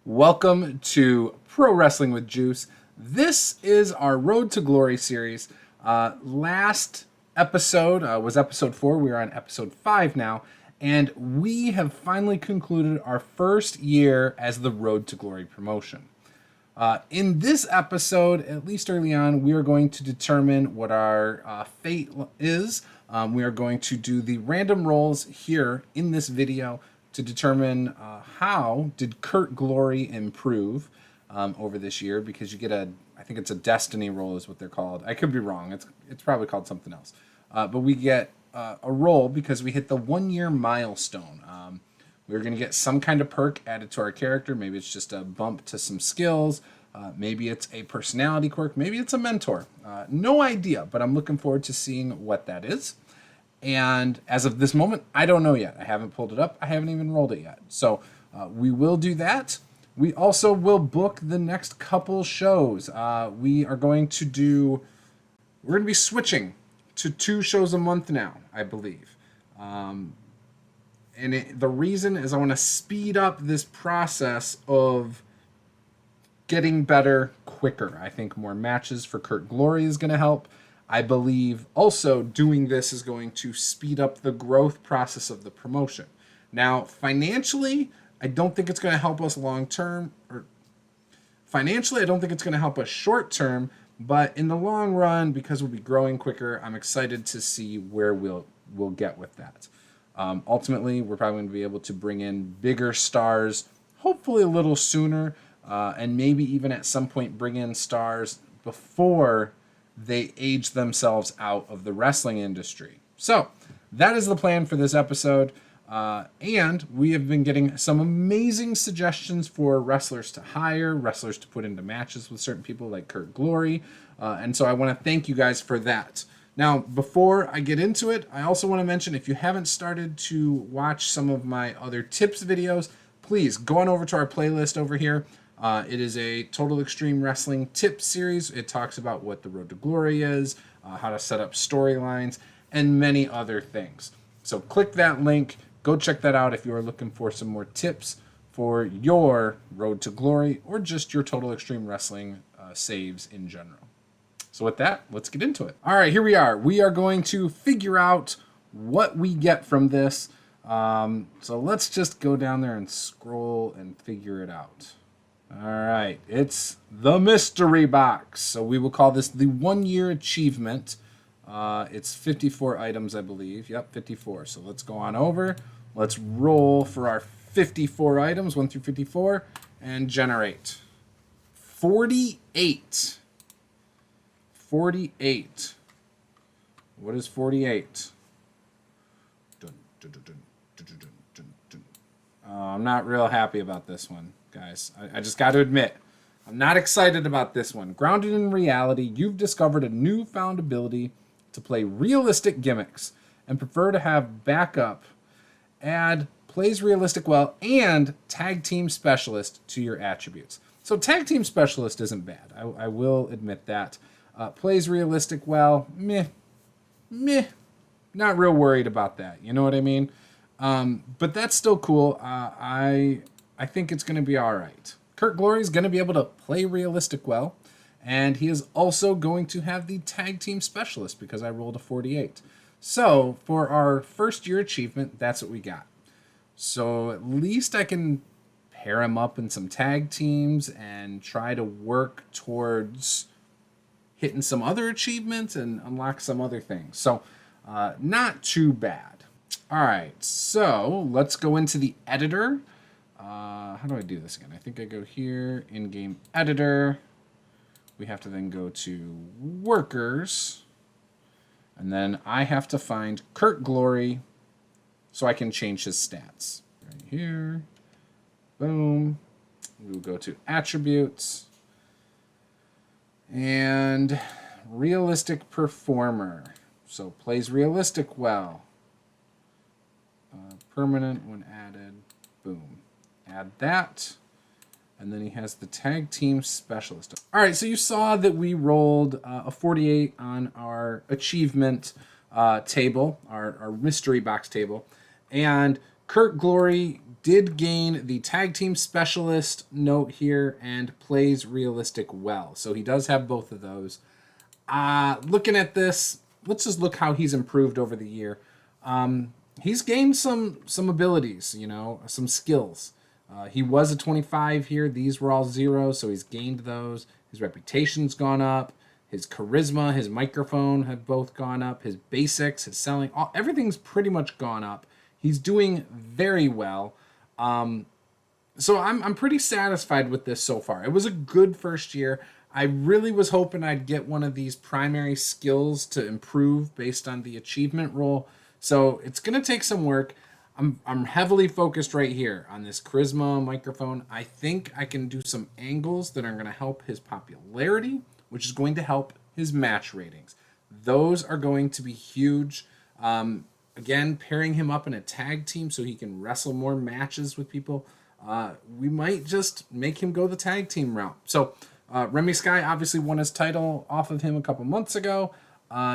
Welcome to Pro Wrestling with Juice. This is our Road to Glory series. Last episode was episode 4. We are on episode 5 now. And we have finally concluded our first year as the Road to Glory promotion. In this episode, at least early on, we are going to determine what our fate is. We are going to do the random rolls here in this video to determine how did Kurt Glory improve over this year, because you get I think it's a destiny roll is what they're called. I could be wrong. It's probably called something else. But we get a roll because we hit the 1 year milestone. We're going to get some kind of perk added to our character. Maybe it's just a bump to some skills. Maybe it's a personality quirk. Maybe it's a mentor. No idea, but I'm looking forward to seeing what that is. And as of this moment, I don't know yet. I haven't pulled it up. I haven't even rolled it yet. So we will do that. We also will book the next couple shows. We're going to be switching to 2 shows a month now, I believe. The reason is I want to speed up this process of getting better quicker. I think more matches for Kurt Glory is going to help. I believe also doing this is going to speed up the growth process of the promotion. Now, financially, I don't think it's going to help us long term, or financially, I don't think it's going to help us short term, but in the long run, because we'll be growing quicker, I'm excited to see where we'll get with that. Ultimately, we're probably going to be able to bring in bigger stars, hopefully a little sooner, and maybe even at some point bring in stars before they age themselves out of the wrestling industry. So that is the plan for this episode. And we have been getting some amazing suggestions for wrestlers to hire, wrestlers to put into matches with certain people like Kurt Glory. And so I want to thank you guys for that. Now, before I get into it, I also want to mention, if you haven't started to watch some of my other tips videos, please go on over to our playlist over here. It is a Total Extreme Wrestling tip series. It talks about what the Road to Glory is, how to set up storylines, and many other things. So click that link. Go check that out if you are looking for some more tips for your Road to Glory or just your Total Extreme Wrestling saves in general. So with that, let's get into it. All right, here we are. We are going to figure out what we get from this. So let's just go down there and scroll and figure it out. All right, it's the mystery box. So we will call this the 1 year achievement. It's 54 items, I believe. Yep, 54. So let's go on over. Let's roll for our 54 items, 1 through 54, and generate. 48. 48. What is 48? I'm not real happy about this one, guys. I just got to admit, I'm not excited about this one. Grounded in reality, you've discovered a newfound ability to play realistic gimmicks and prefer to have backup, add plays realistic well, and tag team specialist to your attributes. So tag team specialist isn't bad. I will admit that. Plays realistic well, meh. Not real worried about that. You know what I mean? But that's still cool. I think it's going to be all right. Kurt Glory is going to be able to play realistic well, and he is also going to have the tag team specialist because I rolled a 48. So for our first year achievement, that's what we got. So at least I can pair him up in some tag teams and try to work towards hitting some other achievements and unlock some other things. So not too bad. All right, so let's go into the editor. How do I do this again? I think I go here, in-game editor. We have to then go to workers. And then I have to find Kurt Glory so I can change his stats. Right here. Boom. We'll go to attributes. And realistic performer. So plays realistic well. Permanent when added. Boom. Add that. And then he has the tag team specialist. All right, so you saw that we rolled a 48 on our achievement table, our mystery box table. And Kurt Glory did gain the tag team specialist note here and plays realistic well. So he does have both of those. Looking at this, let's just look how he's improved over the year. He's gained some abilities, some skills. He was a 25 here. These were all zeros, so he's gained those. His reputation's gone up. His charisma, his microphone have both gone up. His basics, his selling, everything's pretty much gone up. He's doing very well. So I'm pretty satisfied with this so far. It was a good first year. I really was hoping I'd get one of these primary skills to improve based on the achievement roll. So it's going to take some work. I'm heavily focused right here on this charisma microphone. I think I can do some angles that are going to help his popularity, which is going to help his match ratings. Those are going to be huge. Again, pairing him up in a tag team so he can wrestle more matches with people. We might just make him go the tag team route. So Remy Sky obviously won his title off of him a couple months ago.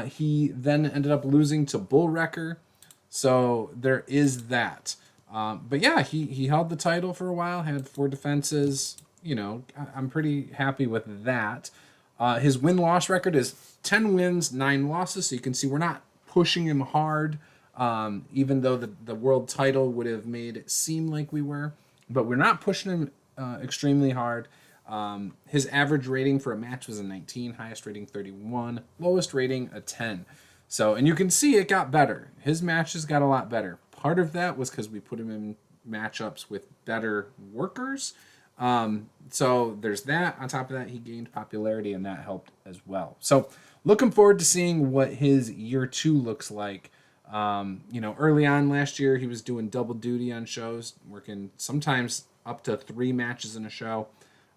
He then ended up losing to Bull Wrecker. So there is that. But yeah, he held the title for a while, had 4 defenses. I'm pretty happy with that. His win-loss record is 10 wins, 9 losses. So you can see we're not pushing him hard, even though the world title would have made it seem like we were. But we're not pushing him extremely hard. His average rating for a match was a 19, highest rating 31, lowest rating a 10. So, and you can see it got better. His matches got a lot better. Part of that was because we put him in matchups with better workers. So there's that. On top of that, he gained popularity and that helped as well. So looking forward to seeing what his year 2 looks like. Early on last year, he was doing double duty on shows, working sometimes up to 3 matches in a show.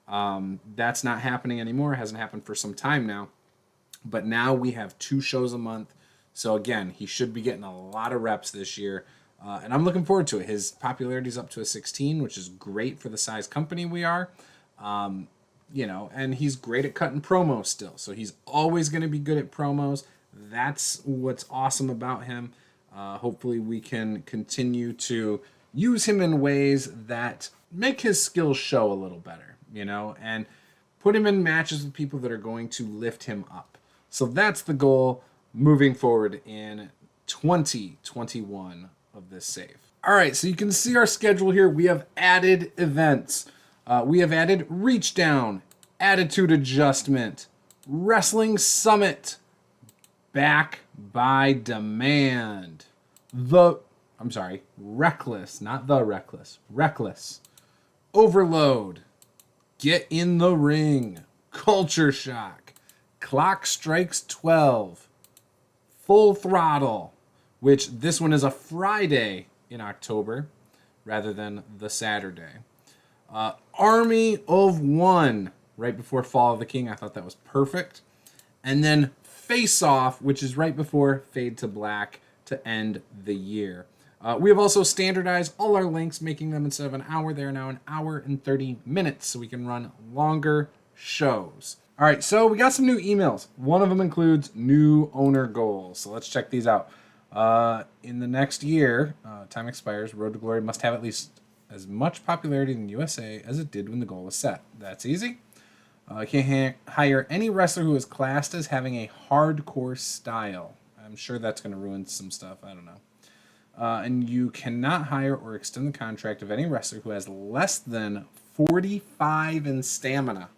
That's not happening anymore. It hasn't happened for some time now. But now we have 2 shows a month. So again, he should be getting a lot of reps this year. And I'm looking forward to it. His popularity is up to a 16, which is great for the size company we are. And he's great at cutting promos still. So he's always going to be good at promos. That's what's awesome about him. Hopefully we can continue to use him in ways that make his skills show a little better, and put him in matches with people that are going to lift him up. So that's the goal moving forward in 2021 of this save. All right, so you can see our schedule here. We have added events. We have added Reach Down, Attitude Adjustment, Wrestling Summit, Back by Demand, Reckless, not the Reckless, Reckless, Overload, Get in the Ring, Culture Shock, Clock Strikes 12, Full Throttle, which this one is a Friday in October rather than the Saturday. Army of One, right before Fall of the King. I thought that was perfect. And then Face Off, which is right before Fade to Black to end the year. We have also standardized all our links, making them instead of an hour, they're now an hour and 30 minutes, so we can run longer shows. All right, so we got some new emails. One of them includes new owner goals. So let's check these out. In the next year, time expires, Road to Glory must have at least as much popularity in the USA as it did when the goal was set. That's easy. Can't hire any wrestler who is classed as having a hardcore style. I'm sure that's going to ruin some stuff. I don't know. And you cannot hire or extend the contract of any wrestler who has less than 45 in stamina.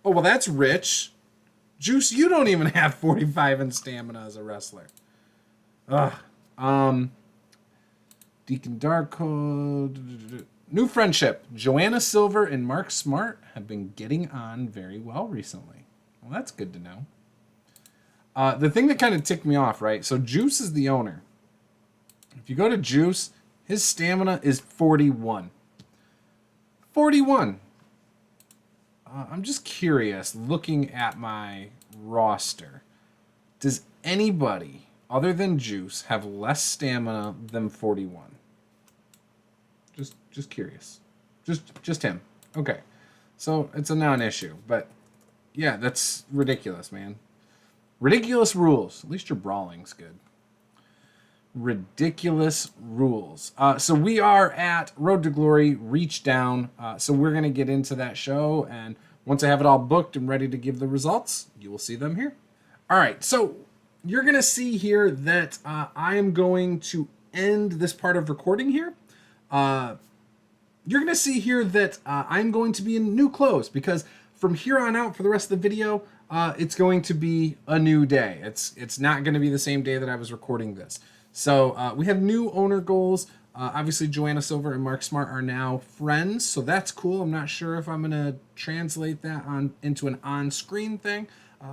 Oh, well, that's rich. Juice, you don't even have 45 in stamina as a wrestler. Deacon Darko. New friendship. Joanna Silver and Mark Smart have been getting on very well recently. Well, that's good to know. The thing that kind of ticked me off, right? So Juice is the owner. If you go to Juice, his stamina is 41. 41. I'm just curious, looking at my roster, does anybody other than Juice have less stamina than 41? Just curious. Just him. Okay. So it's a non-issue, but yeah, that's ridiculous, man. Ridiculous rules. At least your brawling's good. Ridiculous rules. So we are at Road to Glory Reach Down. So we're going to get into that show. And once I have it all booked and ready to give the results, you will see them here. All right. So you're going to see here that I am going to end this part of recording here. You're going to see here that I'm going to be in new clothes because from here on out for the rest of the video, it's going to be a new day. It's not going to be the same day that I was recording this. So we have new owner goals. Obviously, Joanna Silver and Mark Smart are now friends, so that's cool. I'm not sure if I'm going to translate that into an on-screen thing.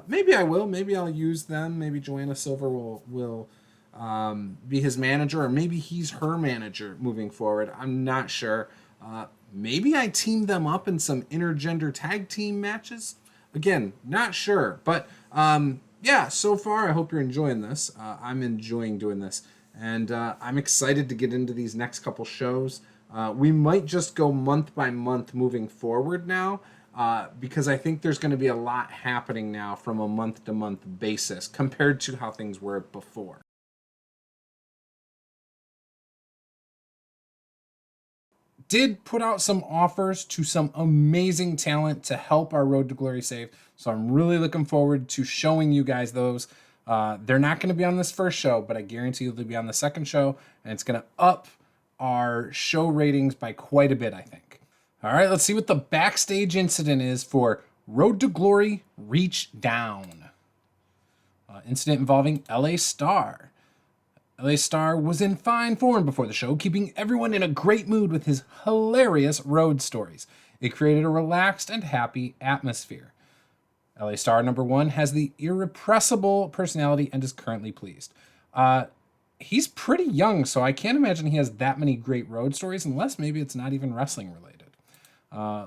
Maybe I will. Maybe I'll use them. Maybe Joanna Silver will be his manager, or maybe he's her manager moving forward. I'm not sure. Maybe I team them up in some intergender tag team matches. Again, not sure. But yeah, so far I hope you're enjoying this. I'm enjoying doing this. And I'm excited to get into these next couple shows. We might just go month by month moving forward now. Because I think there's going to be a lot happening now from a month-to-month basis compared to how things were before. Did put out some offers to some amazing talent to help our Road to Glory save. So I'm really looking forward to showing you guys those. They're not going to be on this first show, but I guarantee they'll be on the second show. And it's going to up our show ratings by quite a bit, I think. All right, let's see what the backstage incident is for Road to Glory Reach Down. Incident involving LA Star. LA Star was in fine form before the show, keeping everyone in a great mood with his hilarious road stories. It created a relaxed and happy atmosphere. LA Star #1 has the irrepressible personality and is currently pleased. He's pretty young, so I can't imagine he has that many great road stories, unless maybe it's not even wrestling related.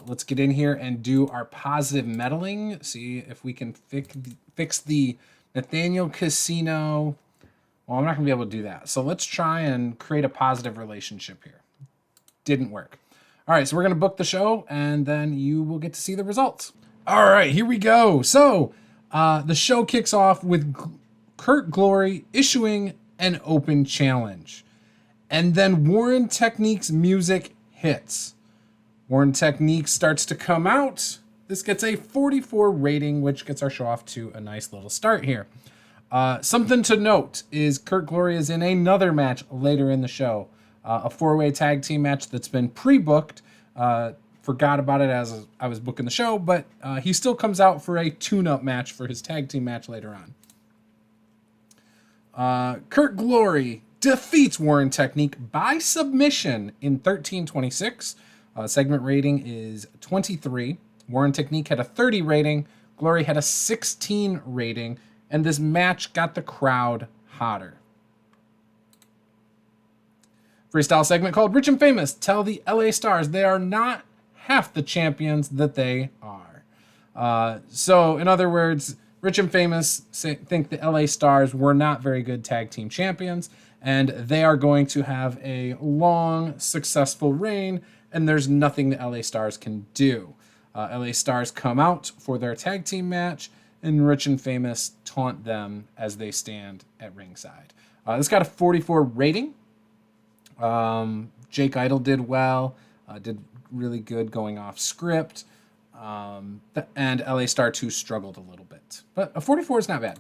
Let's get in here and do our positive meddling. See if we can fix the Nathaniel Casino. Well, I'm not going to be able to do that. So let's try and create a positive relationship here. Didn't work. All right, so we're going to book the show, and then you will get to see the results. All right, here we go. So the show kicks off with Kurt Glory issuing an open challenge. And then Warren Technique's music hits. Warren Technique starts to come out. This gets a 44 rating, which gets our show off to a nice little start here. Something to note is Kurt Glory is in another match later in the show. A 4-way tag team match that's been pre-booked. Forgot about it as I was booking the show, but he still comes out for a tune-up match for his tag team match later on. Kurt Glory defeats Warren Technique by submission in 13:26. Segment rating is 23. Warren Technique had a 30 rating. Glory had a 16 rating. And this match got the crowd hotter. Freestyle segment called Rich and Famous tell the LA Stars they are not half the champions that they are. So, in other words, Rich and Famous think the LA Stars were not very good tag team champions, and they are going to have a long, successful reign, and there's nothing the LA Stars can do. LA Stars come out for their tag team match, and Rich and Famous taunt them as they stand at ringside. This got a 44 rating. Jake Idol did well, did really good going off script, and LA Star 2 struggled a little bit. But a 44 is not bad.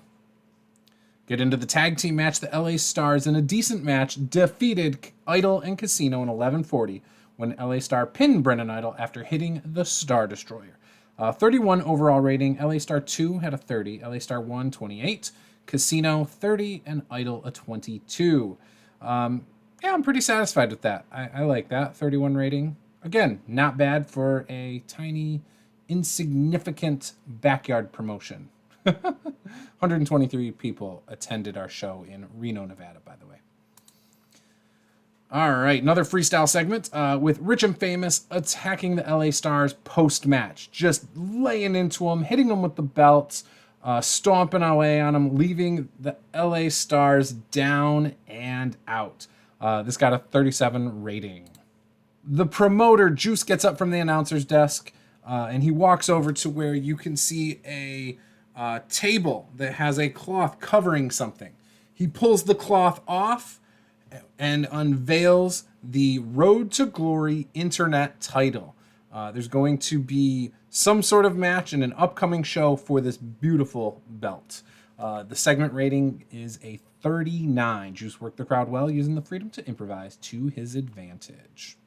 Get into the tag team match. The LA Stars, in a decent match, defeated Idol and Casino in 11:40 when LA Star pinned Brennan Idol after hitting the Star Destroyer. 31 overall rating. LA Star 2 had a 30. LA Star 1, 28. Casino, 30. And Idol, a 22. Yeah, I'm pretty satisfied with that. I like that. 31 rating. Again, not bad for a tiny, insignificant backyard promotion. 123 people attended our show in Reno, Nevada, by the way. All right, another freestyle segment with Rich and Famous attacking the LA Stars post-match. Just laying into them, hitting them with the belts, stomping away on them, leaving the LA Stars down and out. This got a 37 rating. The promoter, Juice, gets up from the announcer's desk, and he walks over to where you can see a table that has a cloth covering something. He pulls the cloth off, and unveils the Road to Glory Internet title. There's going to be some sort of match in an upcoming show for this beautiful belt. The segment rating is a 39. Juice worked the crowd well, using the freedom to improvise to his advantage.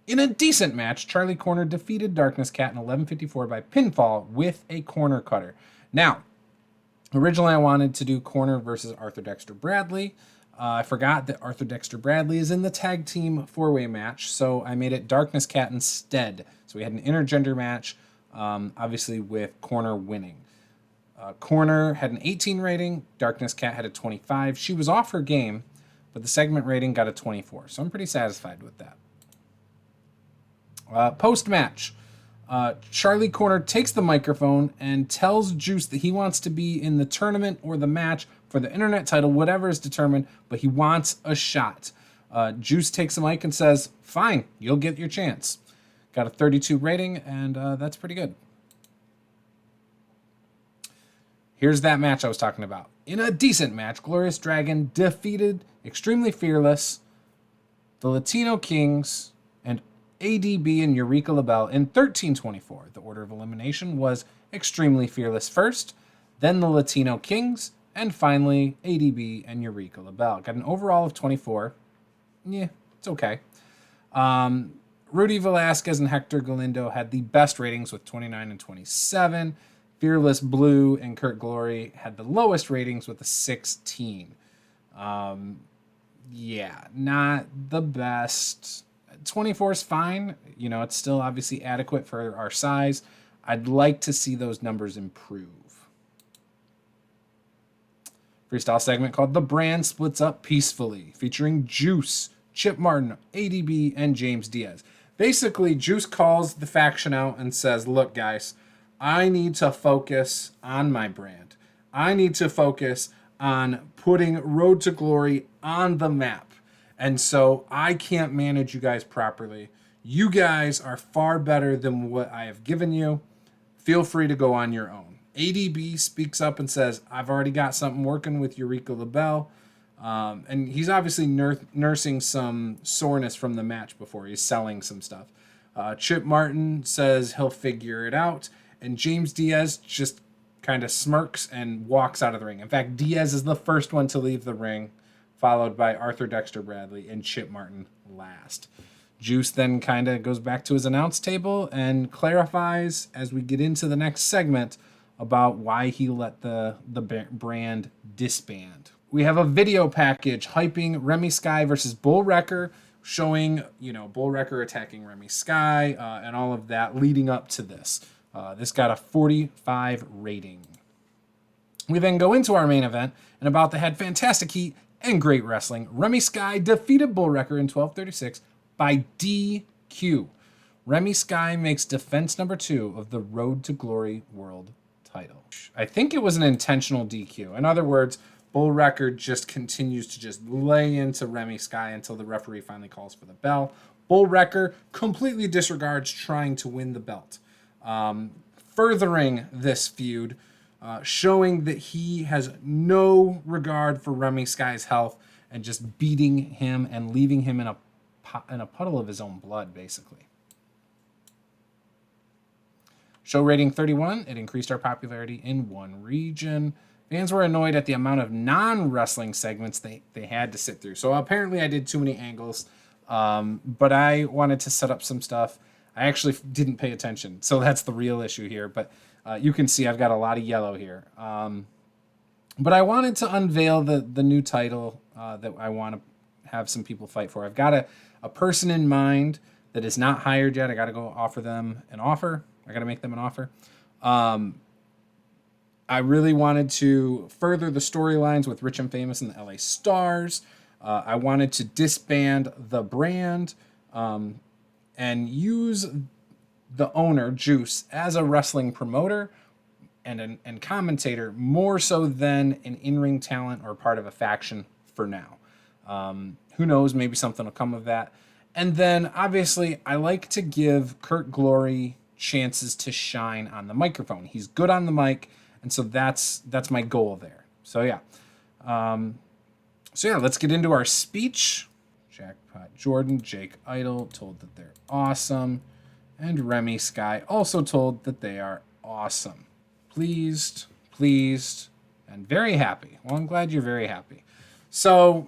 In a decent match, Charlie Corner defeated Darkness Cat in 11:54 by pinfall with a corner cutter. Now, originally I wanted to do Corner versus Arthur Dexter Bradley. I forgot that Arthur Dexter Bradley is in the tag team 4-way match, so I made it Darkness Cat instead. So we had an intergender match, obviously with Corner winning. Corner had an 18 rating, Darkness Cat had a 25. She was off her game, but the segment rating got a 24, so I'm pretty satisfied with that. Post-match, Charlie Corner takes the microphone and tells Juice that he wants to be in the tournament or the match for the internet title, whatever is determined, but he wants a shot. Juice takes the mic and says, fine, you'll get your chance. Got a 32 rating, and that's pretty good. Here's that match I was talking about. In a decent match, Glorious Dragon defeated Extremely Fearless, the Latino Kings, and ADB and Eureka LaBelle in 13:24. The order of elimination was Extremely Fearless first, then the Latino Kings, and finally ADB and Eureka LaBelle. Got an overall of 24. Yeah, it's okay. Rudy Velasquez and Hector Galindo had the best ratings with 29 and 27. Fearless Blue and Kurt Glory had the lowest ratings with a 16. Yeah, not the best. 24 is fine. You know, it's still obviously adequate for our size. I'd like to see those numbers improve. Freestyle segment called The Brand Splits Up Peacefully, featuring Juice, Chip Martin, ADB, and James Diaz. Basically, Juice calls the faction out and says, look, guys, I need to focus on my brand. I need to focus on putting Road to Glory on the map. And so I can't manage you guys properly. You guys are far better than what I have given you. Feel free to go on your own. ADB speaks up and says, I've already got something working with Eureka LaBelle. And he's obviously nursing some soreness from the match before. He's selling some stuff. Chip Martin says he'll figure it out. And James Diaz just kind of smirks and walks out of the ring. In fact, Diaz is the first one to leave the ring, followed by Arthur Dexter Bradley and Chip Martin last. Juice then kind of goes back to his announce table and clarifies as we get into the next segment about why he let the brand disband. We have a video package hyping Remy Sky versus Bull Wrecker, showing, Bull Wrecker attacking Remy Sky and all of that leading up to this. This got a 45 rating. We then go into our main event, and about that had fantastic heat and great wrestling. Remy Sky defeated Bull Wrecker in 12:36 by DQ. Remy Sky makes defense number 2 of the Road to Glory World title. I think it was an intentional DQ. In other words, Bull Wrecker just continues to just lay into Remy Sky until the referee finally calls for the bell. Bull Wrecker completely disregards trying to win the belt. Furthering this feud, showing that he has no regard for Remy Sky's health and just beating him and leaving him in a puddle of his own blood, basically. Show rating 31. It increased our popularity in one region. Fans were annoyed at the amount of non-wrestling segments they had to sit through. So apparently I did too many angles, but I wanted to set up some stuff. I actually didn't pay attention, so that's the real issue here. But you can see I've got a lot of yellow here. But I wanted to unveil the new title that I want to have some people fight for. I've got a person in mind that is not hired yet. I got to go offer them an offer. I got to make them an offer. I really wanted to further the storylines with Rich and Famous and the LA Stars. I wanted to disband the brand and use the owner, Juice, as a wrestling promoter and commentator, more so than an in-ring talent or part of a faction for now. Who knows, maybe something will come of that. And then, obviously, I like to give Kurt Glory chances to shine on the microphone. He's good on the mic, and so that's my goal there. So, yeah. So yeah, let's get into our speech. Jackpot Jordan, Jake Idol told that they're awesome. And Remy Sky also told that they are awesome. Pleased, and very happy. Well, I'm glad you're very happy. So,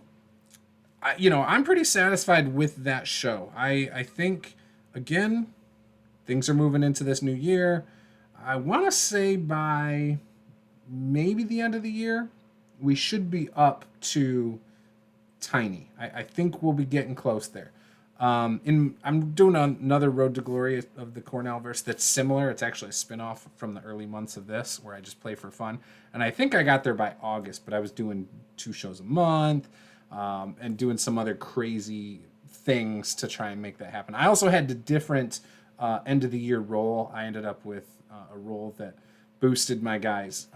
I'm pretty satisfied with that show. I think, again, things are moving into this new year. I want to say by maybe the end of the year, we should be up to Tiny. I think we'll be getting close there. I'm doing another Road to Glory of the Cornellverse that's similar. It's actually a spin-off from the early months of this where I just play for fun. And I think I got there by August, but I was doing 2 shows a month and doing some other crazy things to try and make that happen. I also had the different end of the year role. I ended up with a role that boosted my guys'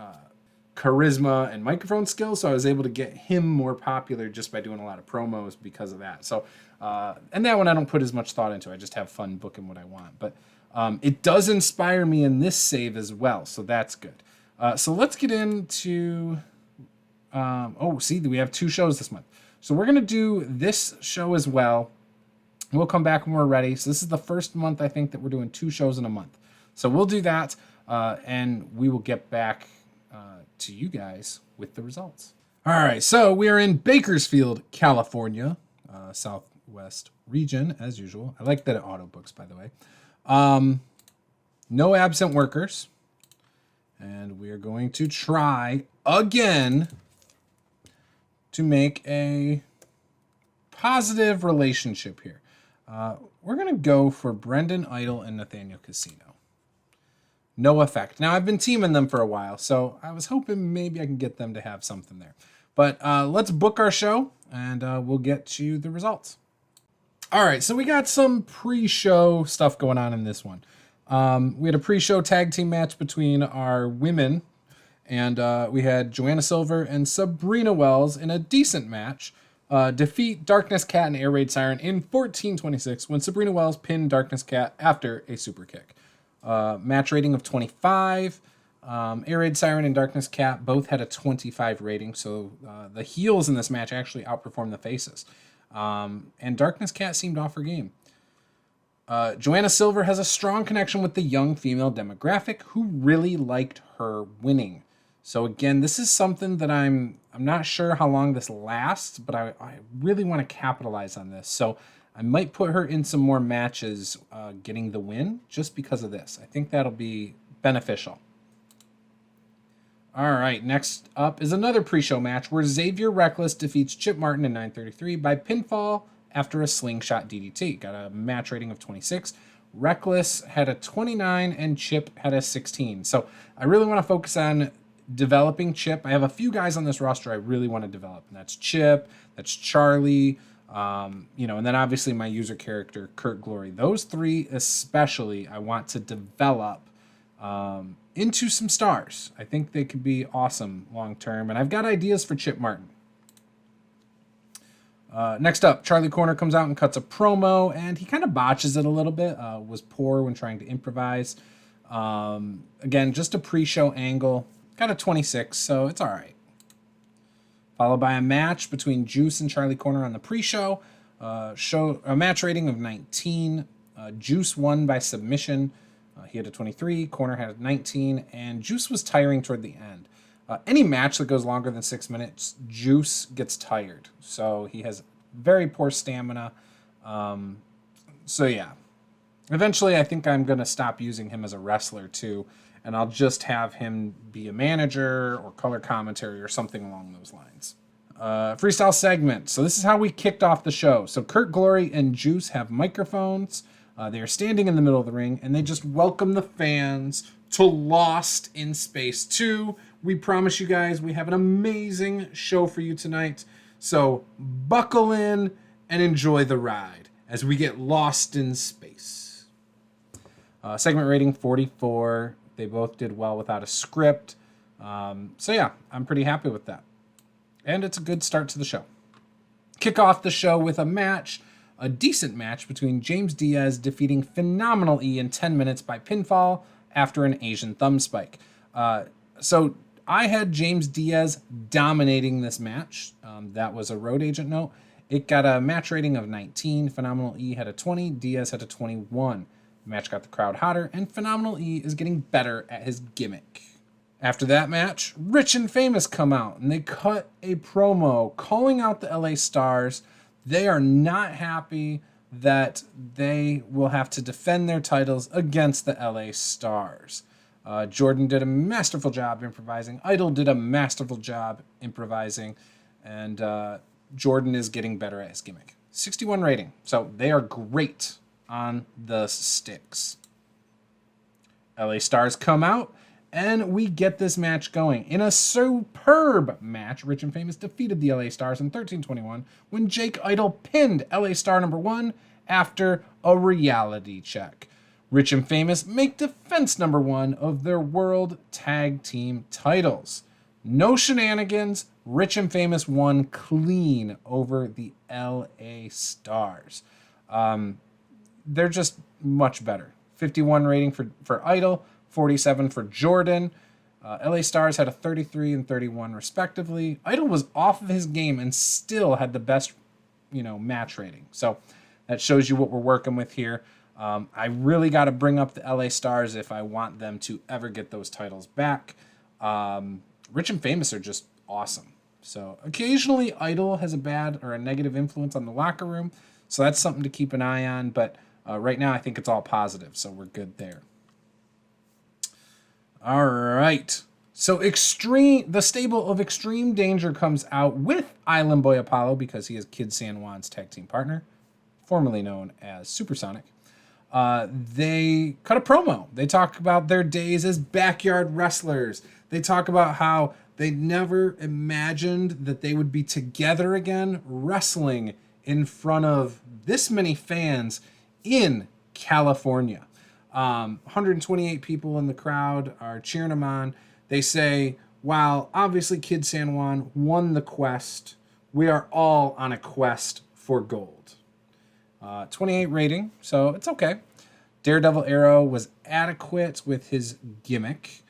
charisma and microphone skills, so I was able to get him more popular just by doing a lot of promos because of that. So, and that one I don't put as much thought into. I just have fun booking what I want. But it does inspire me in this save as well, so that's good. So let's get into... we have 2 shows this month. So we're going to do this show as well. We'll come back when we're ready. So this is the first month, I think, that we're doing 2 shows in a month. So we'll do that, and we will get back to you guys with the results. All right, so we are in Bakersfield, California, Southwest region, as usual. I like that it auto books, by the way. No absent workers. And we are going to try again to make a positive relationship here. We're going to go for Brendan Idol and Nathaniel Casino. No effect. Now, I've been teaming them for a while, so I was hoping maybe I can get them to have something there. But let's book our show, and we'll get you the results. All right, so we got some pre-show stuff going on in this one. We had a pre-show tag team match between our women, and we had Joanna Silver and Sabrina Wells in a decent match defeat Darkness Cat and Air Raid Siren in 14:26 when Sabrina Wells pinned Darkness Cat after a super kick. Match rating of 25. Air Raid Siren and Darkness Cat both had a 25 rating, so the heels in this match actually outperformed the faces. And Darkness Cat seemed off her game. Joanna Silver has a strong connection with the young female demographic who really liked her winning. So again, this is something that I'm not sure how long this lasts, but I really want to capitalize on this. So I might put her in some more matches getting the win just because of this. I think that'll be beneficial. All right, next up is another pre-show match where Xavier Reckless defeats Chip Martin in 9:33 by pinfall after a slingshot DDT. Got a match rating of 26. Reckless had a 29 and Chip had a 16. So I really want to focus on developing Chip. I have a few guys on this roster I really want to develop, and that's Chip, that's Charlie, and then obviously my user character, Kurt Glory. Those 3 especially I want to develop into some stars. I think they could be awesome long term, and I've got ideas for Chip Martin. Next up, Charlie Corner comes out and cuts a promo, and he kind of botches it a little bit. Was poor when trying to improvise. Again, just a pre-show angle. Got a 26, so it's all right. Followed by a match between Juice and Charlie Corner on the pre-show. A match rating of 19. Juice won by submission. He had a 23. Corner had a 19, and Juice was tiring toward the end. Any match that goes longer than 6 minutes, Juice gets tired. So he has very poor stamina. So yeah. Eventually, I think I'm going to stop using him as a wrestler too, and I'll just have him be a manager or color commentary or something along those lines. Freestyle segment. So this is how we kicked off the show. So Kurt Glory and Juice have microphones. They are standing in the middle of the ring, and they just welcome the fans to Lost in Space 2. We promise you guys we have an amazing show for you tonight. So buckle in and enjoy the ride as we get lost in space. Segment rating 44. They both did well without a script. So yeah, I'm pretty happy with that. And it's a good start to the show. Kick off the show with a decent match between James Diaz defeating Phenomenal E in 10 minutes by pinfall after an Asian thumb spike. So I had James Diaz dominating this match. That was a road agent note. It got a match rating of 19. Phenomenal E had a 20. Diaz had a 21. The match got the crowd hotter, and Phenomenal E is getting better at his gimmick. After that match, Rich and Famous come out, and they cut a promo calling out the LA Stars. They are not happy that they will have to defend their titles against the LA Stars. Jordan did a masterful job improvising. Idol did a masterful job improvising. And Jordan is getting better at his gimmick. 61 rating. So they are great on the sticks. LA Stars come out, and we get this match going. In a superb match, Rich and Famous defeated the LA Stars in 13-21 when Jake Idol pinned LA Star number 1 after a reality check. Rich and Famous make defense number 1 of their World Tag Team titles. No shenanigans. Rich and Famous won clean over the LA Stars. They're just much better. 51 rating for Idol, 47 for Jordan. LA Stars had a 33 and 31 respectively. Idol was off of his game and still had the best, match rating. So that shows you what we're working with here. I really got to bring up the LA Stars if I want them to ever get those titles back. Rich and Famous are just awesome. So occasionally Idol has a bad or a negative influence on the locker room. So that's something to keep an eye on. But right now I think it's all positive. So we're good there. All right. So the stable of Extreme Danger comes out with Island Boy Apollo because he is Kid San Juan's tag team partner, formerly known as Supersonic. They cut a promo. They talk about their days as backyard wrestlers. They talk about how they never imagined that they would be together again wrestling in front of this many fans in California. 128 people in the crowd are cheering them on. They say, while obviously Kid San Juan won the quest, we are all on a quest for gold. 28 rating, so it's okay. Daredevil Arrow was adequate with his gimmick.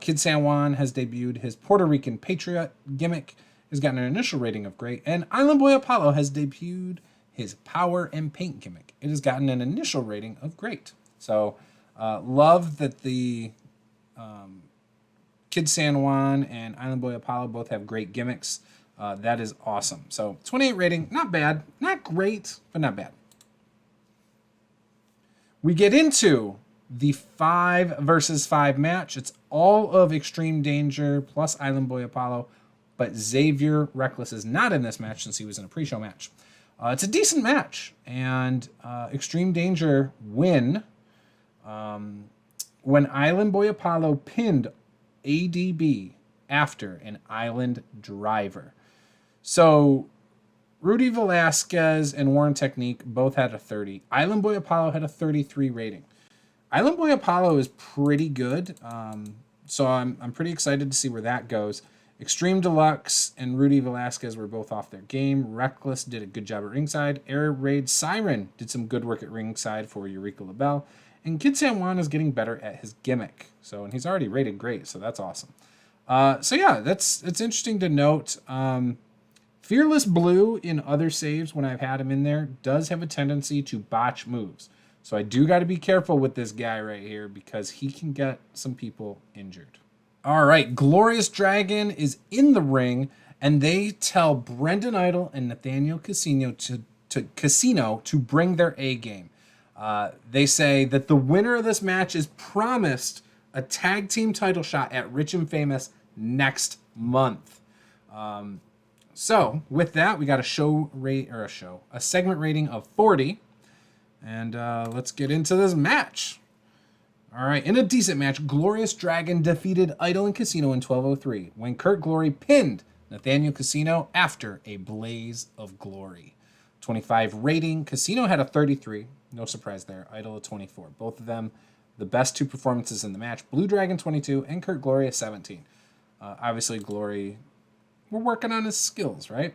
Kid San Juan has debuted his Puerto Rican Patriot gimmick, has gotten an initial rating of great, and Island Boy Apollo has debuted his Power and Paint gimmick. It has gotten an initial rating of great. So, love that the Kid San Juan and Island Boy Apollo both have great gimmicks. That is awesome. So, 28 rating, not bad. Not great, but not bad. We get into the 5 versus 5 match. It's all of Extreme Danger plus Island Boy Apollo, but Xavier Reckless is not in this match since he was in a pre-show match. It's a decent match, and Extreme Danger win when Island Boy Apollo pinned ADB after an Island Driver. So Rudy Velasquez and Warren Technique both had a 30. Island Boy Apollo had a 33 rating. Island Boy Apollo is pretty good, so I'm pretty excited to see where that goes. Extreme Deluxe and Rudy Velasquez were both off their game. Reckless did a good job at ringside. Air Raid Siren did some good work at ringside for Eureka LaBelle. And Kid San Juan is getting better at his gimmick. And he's already rated great, so that's awesome. It's interesting to note. Fearless Blue in other saves, when I've had him in there, does have a tendency to botch moves. So I do got to be careful with this guy right here because he can get some people injured. All right, Glorious Dragon is in the ring, and they tell Brendan Idol and Nathaniel Casino to bring their A game. They say that the winner of this match is promised a tag team title shot at Rich and Famous next month. So with that, we got a segment rating of 40, and let's get into this match. All right, in a decent match, Glorious Dragon defeated Idol and Casino in 12:03 when Kurt Glory pinned Nathaniel Casino after a blaze of glory. 25 rating. Casino had a 33. No surprise there. Idol a 24. Both of them, the best 2 performances in the match. Blue Dragon 22 and Kurt Glory a 17. Obviously, Glory, we're working on his skills, right?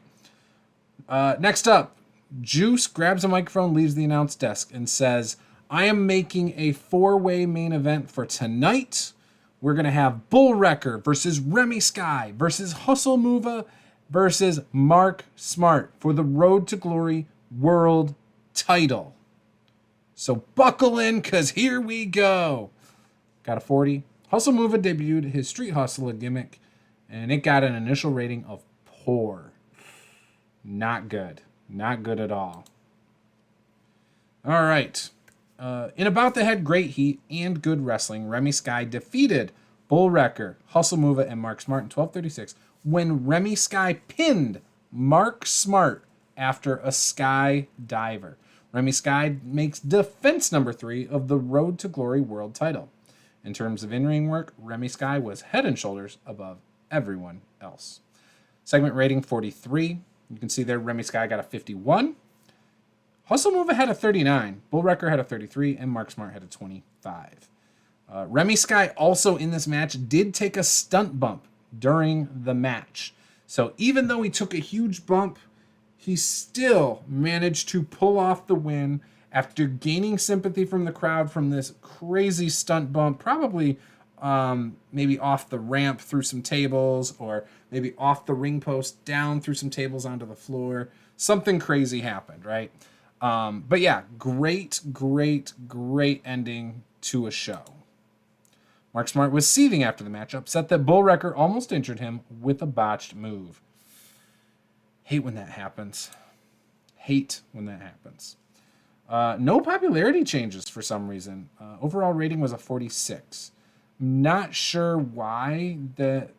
Next up, Juice grabs a microphone, leaves the announce desk, and says, I am making a 4-way main event for tonight we're going to have Bull Wrecker versus Remy Sky versus Hustle Mova versus Mark Smart for the Road to Glory World title. So buckle in, because here we go. Got a 40. Hustle Mova debuted his Street Hustler gimmick, and it got an initial rating of poor. Not good. Not good at all. All right. In About the Head Great Heat and Good Wrestling, Remy Sky defeated Bull Wrecker, Hustle Mova, and Mark Smart in 12:36 when Remy Sky pinned Mark Smart after a Sky Diver. Remy Sky makes defense number 3 of the Road to Glory World title. In terms of in-ring work, Remy Sky was head and shoulders above everyone else. Segment rating 43. You can see there Remy Sky got a 51. Hustle Mova had a 39. Bull Wrecker had a 33. And Mark Smart had a 25. Remy Sky also in this match did take a stunt bump during the match. So even though he took a huge bump, he still managed to pull off the win after gaining sympathy from the crowd from this crazy stunt bump, probably maybe off the ramp through some tables, or maybe off the ring post down through some tables onto the floor. Something crazy happened, right? But yeah, great ending to a show. Mark Smart was seething after the match, upset that Bull Wrecker almost injured him with a botched move. Hate when that happens. No popularity changes for some reason. Overall rating was a 46. Not sure why that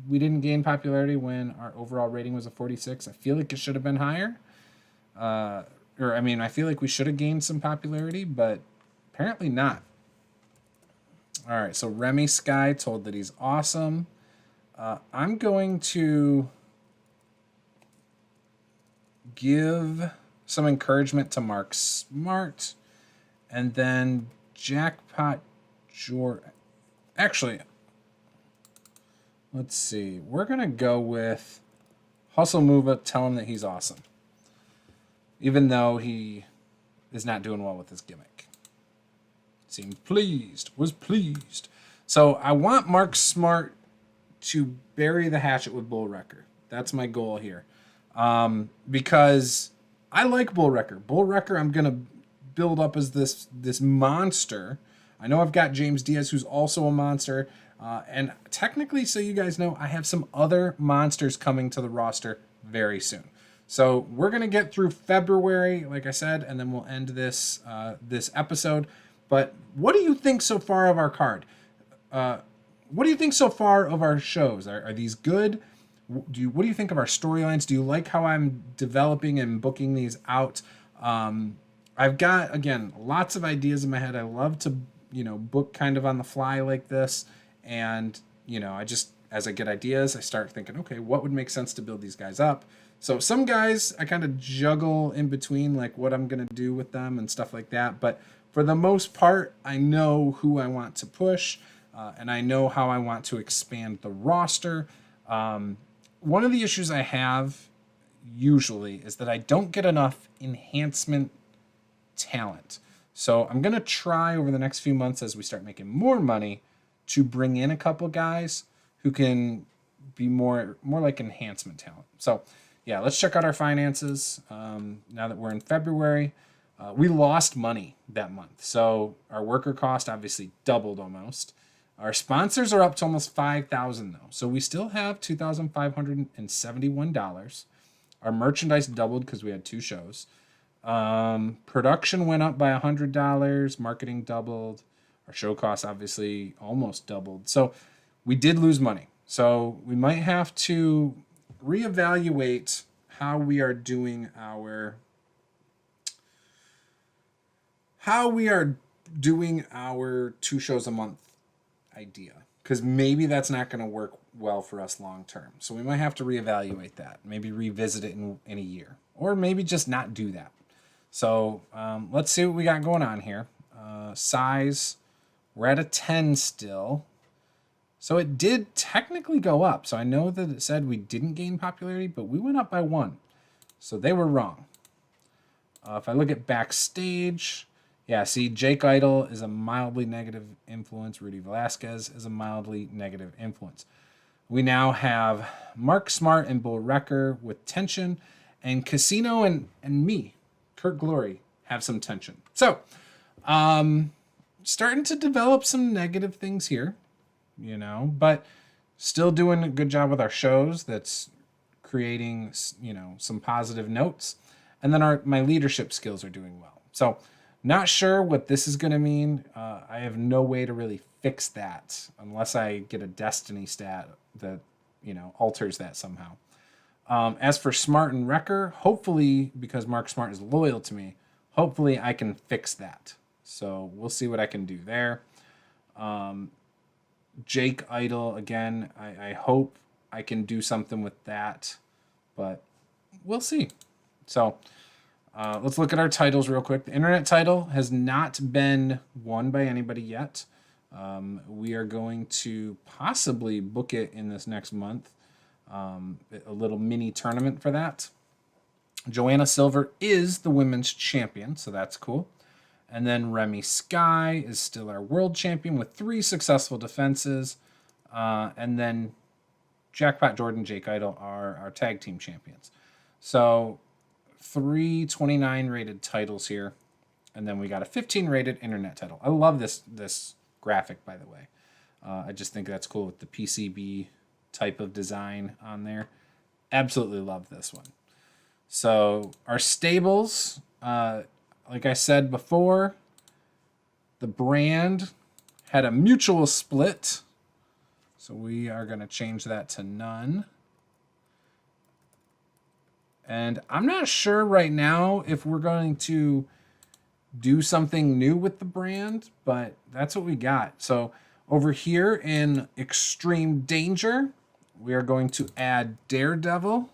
we didn't gain popularity when our overall rating was a 46. I feel like it should have been higher. I feel like we should have gained some popularity, but apparently not. All right, so Remy Sky told that he's awesome. I'm going to give some encouragement to Mark Smart, and then Jackpot Jordan. Actually, let's see. We're going to go with Hustle Mova, tell him that he's awesome, even though he is not doing well with his gimmick. Was pleased. So I want Mark Smart to bury the hatchet with Bull Wrecker. That's my goal here. Because I like Bull Wrecker. Bull Wrecker I'm going to build up as this monster. I know I've got James Diaz, who's also a monster. And technically, so you guys know, I have some other monsters coming to the roster very soon. So we're going to get through February, like I said, and then we'll end this episode. But what do you think so far of our card? What do you think so far of our shows? Are these good? What do you think of our storylines? Do you like how I'm developing and booking these out? I've got, again, lots of ideas in my head. I love to, book kind of on the fly like this. And, as I get ideas, I start thinking, okay, what would make sense to build these guys up? So some guys I kind of juggle in between, like what I'm going to do with them and stuff like that. But for the most part, I know who I want to push, and I know how I want to expand the roster. One of the issues I have usually is that I don't get enough enhancement talent. So I'm going to try over the next few months as we start making more money to bring in a couple guys who can be more like enhancement talent. So yeah, let's check out our finances. Now that we're in February, we lost money that month. So our worker cost obviously doubled almost. Our sponsors are up to almost $5,000 though. So we still have $2,571. Our merchandise doubled because we had 2 shows. Production went up by $100. Marketing doubled. Our show costs obviously almost doubled. So we did lose money. So we might have to reevaluate how we are doing our 2 shows a month idea, because maybe that's not going to work well for us long term. So we might have to reevaluate that, maybe revisit it in a year, or maybe just not do that. So let's see what we got going on here. Size, we're at a 10 still. So it did technically go up. So I know that it said we didn't gain popularity, but we went up by 1. So they were wrong. If I look at backstage, Yeah, see, Jake Idol is a mildly negative influence. Rudy Velasquez is a mildly negative influence. We now have Mark Smart and Bull Wrecker with tension, and Casino and me, Kurt Glory, have some tension. So, starting to develop some negative things here, but still doing a good job with our shows. That's creating, some positive notes. And then my leadership skills are doing well. So, not sure what this is going to mean. I have no way to really fix that unless I get a destiny stat that, alters that somehow. As for Smart and Wrecker, hopefully, because Mark Smart is loyal to me, hopefully I can fix that. So we'll see what I can do there. Jake Idol, again, I hope I can do something with that, but we'll see. So let's look at our titles real quick. The internet title has not been won by anybody yet. We are going to possibly book it in this next month. A little mini tournament for that. Joanna Silver is the women's champion, so that's cool. And then Remy Sky is still our world champion with 3 successful defenses. And then Jackpot Jordan, Jake Idol are our tag team champions. So 3 29 rated titles here. And then we got a 15 rated internet title. I love this graphic, by the way. I just think that's cool with the PCB type of design on there. Absolutely love this one. So our stables, like I said before, the brand had a mutual split. So we are going to change that to none. And I'm not sure right now if we're going to do something new with the brand, but that's what we got. So over here in Extreme Danger, we are going to add Daredevil,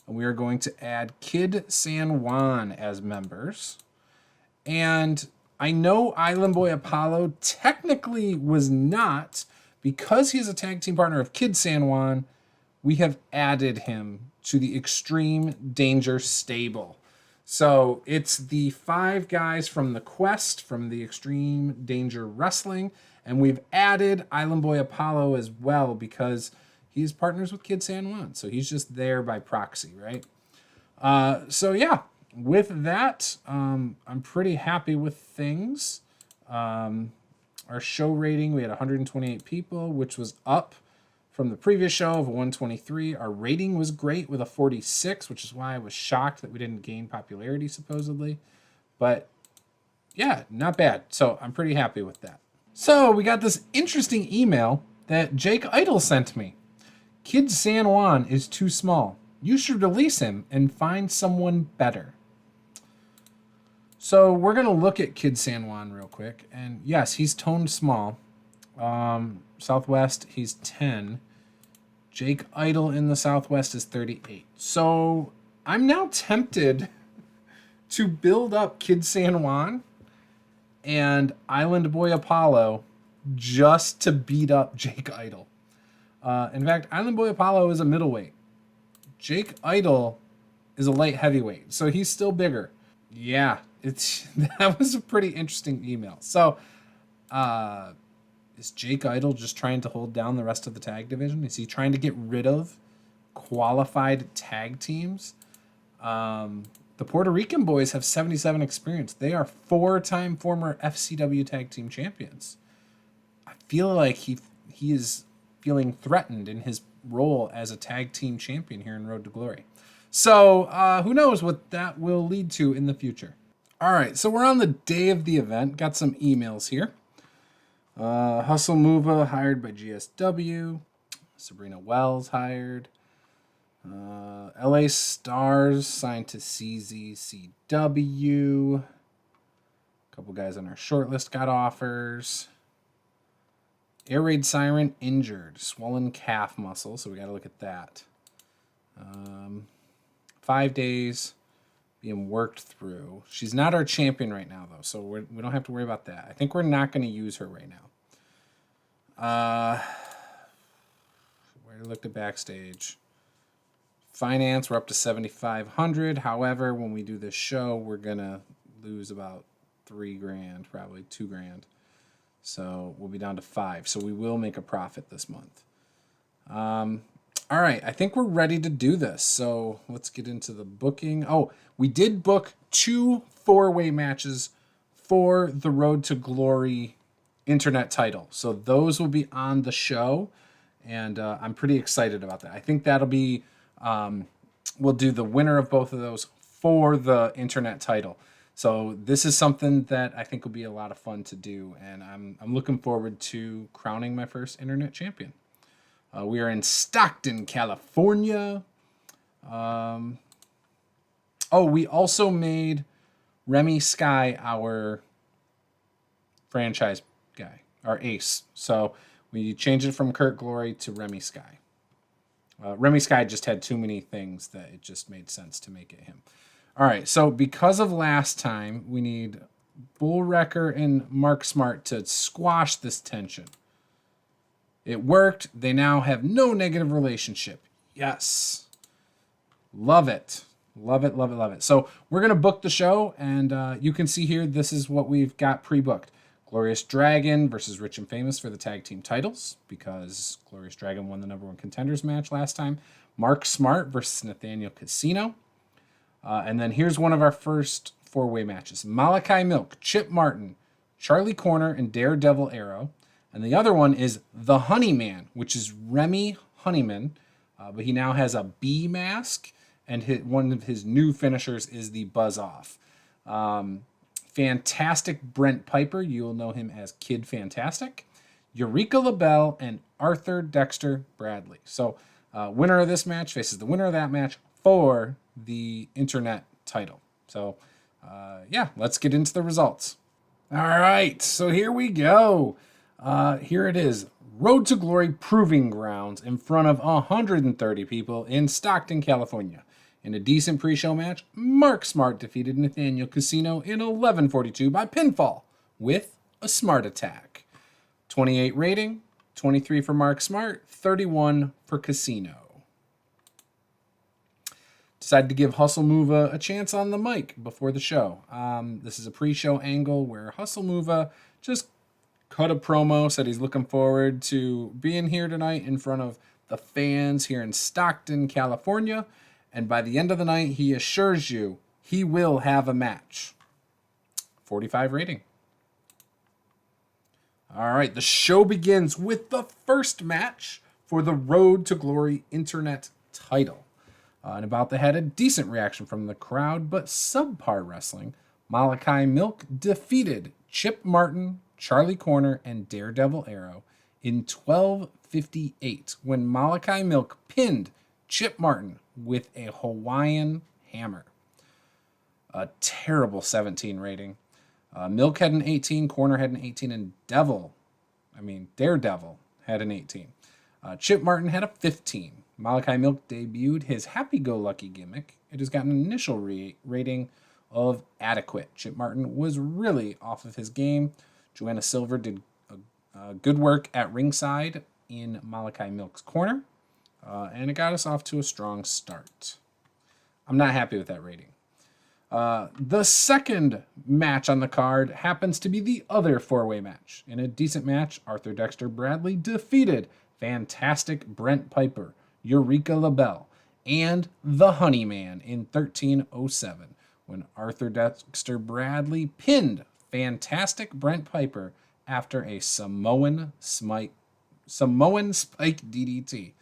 and we are going to add Kid San Juan as members. And I know Island Boy Apollo technically was not, because he's a tag team partner of Kid San Juan, we have added him to the Extreme Danger stable. So it's the 5 guys from the Quest, from the Extreme Danger Wrestling, and we've added Island Boy Apollo as well because he's partners with Kid San Juan. So he's just there by proxy, right? So yeah, with that, I'm pretty happy with things. Our show rating, we had 128 people, which was up from the previous show of 123. Our rating was great with a 46, which is why I was shocked that we didn't gain popularity, supposedly. But yeah, not bad. So I'm pretty happy with that. So we got this interesting email that Jake Idol sent me. Kid San Juan is too small. You should release him and find someone better. So we're going to look at Kid San Juan real quick. And yes, he's toned small. Southwest, he's 10. Jake Idol in the Southwest is 38. So I'm now tempted to build up Kid San Juan and Island Boy Apollo just to beat up Jake Idol. In fact, Island Boy Apollo is a middleweight. Jake Idol is a light heavyweight, so he's still bigger. Yeah, that was a pretty interesting email. So, is Jake Idol just trying to hold down the rest of the tag division? Is he trying to get rid of qualified tag teams? The Puerto Rican boys have 77 experience. They are 4-time former FCW tag team champions. I feel like he is feeling threatened in his role as a tag team champion here in Road to Glory. So who knows what that will lead to in the future. All right, so we're on the day of the event. Got some emails here. Hustle Mova hired by GSW. Sabrina Wells hired. LA Stars signed to CZCW. A couple guys on our short list got offers. Air Raid Siren injured. Swollen calf muscle, so we got to look at that. 5 days being worked through. She's not our champion right now, though, so we don't have to worry about that. I think we're not going to use her right now. We looked at backstage. Finance, we're up to 7,500. However, when we do this show, we're going to lose about $3,000, probably $2,000. So we'll be down to 5. So we will make a profit this month. All right, I think we're ready to do this. So let's get into the booking. Oh, we did book 2 4-way matches for the Road to Glory internet title. So those will be on the show, and I'm pretty excited about that. I think that'll be, we'll do the winner of both of those for the internet title. So this is something that I think will be a lot of fun to do, and I'm looking forward to crowning my first internet champion. We are in Stockton, California. We also made Remy Sky our franchise guy, our ace. So we changed it from Kurt Glory to Remy Sky. Remy Sky just had too many things that it just made sense to make it him. All right, so because of last time, we need Bull Wrecker and Mark Smart to squash this tension. It worked. They now have no negative relationship. Yes. Love it. Love it, love it, love it. So we're going to book the show, and you can see here, this is what we've got pre-booked. Glorious Dragon versus Rich and Famous for the tag team titles, because Glorious Dragon won the number 1 contenders match last time. Mark Smart versus Nathaniel Casino. And then here's one of our first 4-way matches. Malachi Milk, Chip Martin, Charlie Corner, and Daredevil Arrow. And the other one is The Honeyman, which is Remy Honeyman, but he now has a bee mask, and one of his new finishers is the Buzz Off. Fantastic Brent Piper, you'll know him as Kid Fantastic, Eureka LaBelle, and Arthur Dexter Bradley. So winner of this match faces the winner of that match for the internet title. So let's get into the results. All right, so here we go. Here it is. Road to Glory Proving Grounds in front of 130 people in Stockton, California. In a decent pre-show match, Mark Smart defeated Nathaniel Casino in 11:42 by pinfall with a Smart Attack. 28 rating, 23 for Mark Smart, 31 for Casino. Decided to give Hustle Mova a chance on the mic before the show. This is a pre-show angle where Hustle Mova just cut a promo, said he's looking forward to being here tonight in front of the fans here in Stockton, California. And by the end of the night, he assures you he will have a match. 45 rating. All right, the show begins with the first match for the Road to Glory Internet title. And about the head, a decent reaction from the crowd, but subpar wrestling. Malachi Milk defeated Chip Martin, Charlie Corner, and Daredevil Arrow in 12:58 when Malachi Milk pinned Chip Martin with a Hawaiian hammer. A terrible 17 rating. Milk had an 18, Corner had an 18, and Daredevil had an 18. Chip Martin had a 15. Malachi Milk debuted his happy-go-lucky gimmick. It has gotten an initial rating of adequate. Chip Martin was really off of his game. Joanna Silver did good work at ringside in Malachi Milk's corner, and it got us off to a strong start. I'm not happy with that rating. The second match on the card happens to be the other 4-way match. In a decent match, Arthur Dexter Bradley defeated Fantastic Brent Piper, Eureka LaBelle, and the Honeyman in 13:07 when Arthur Dexter Bradley pinned Fantastic Brent Piper after a Samoan spike DDT.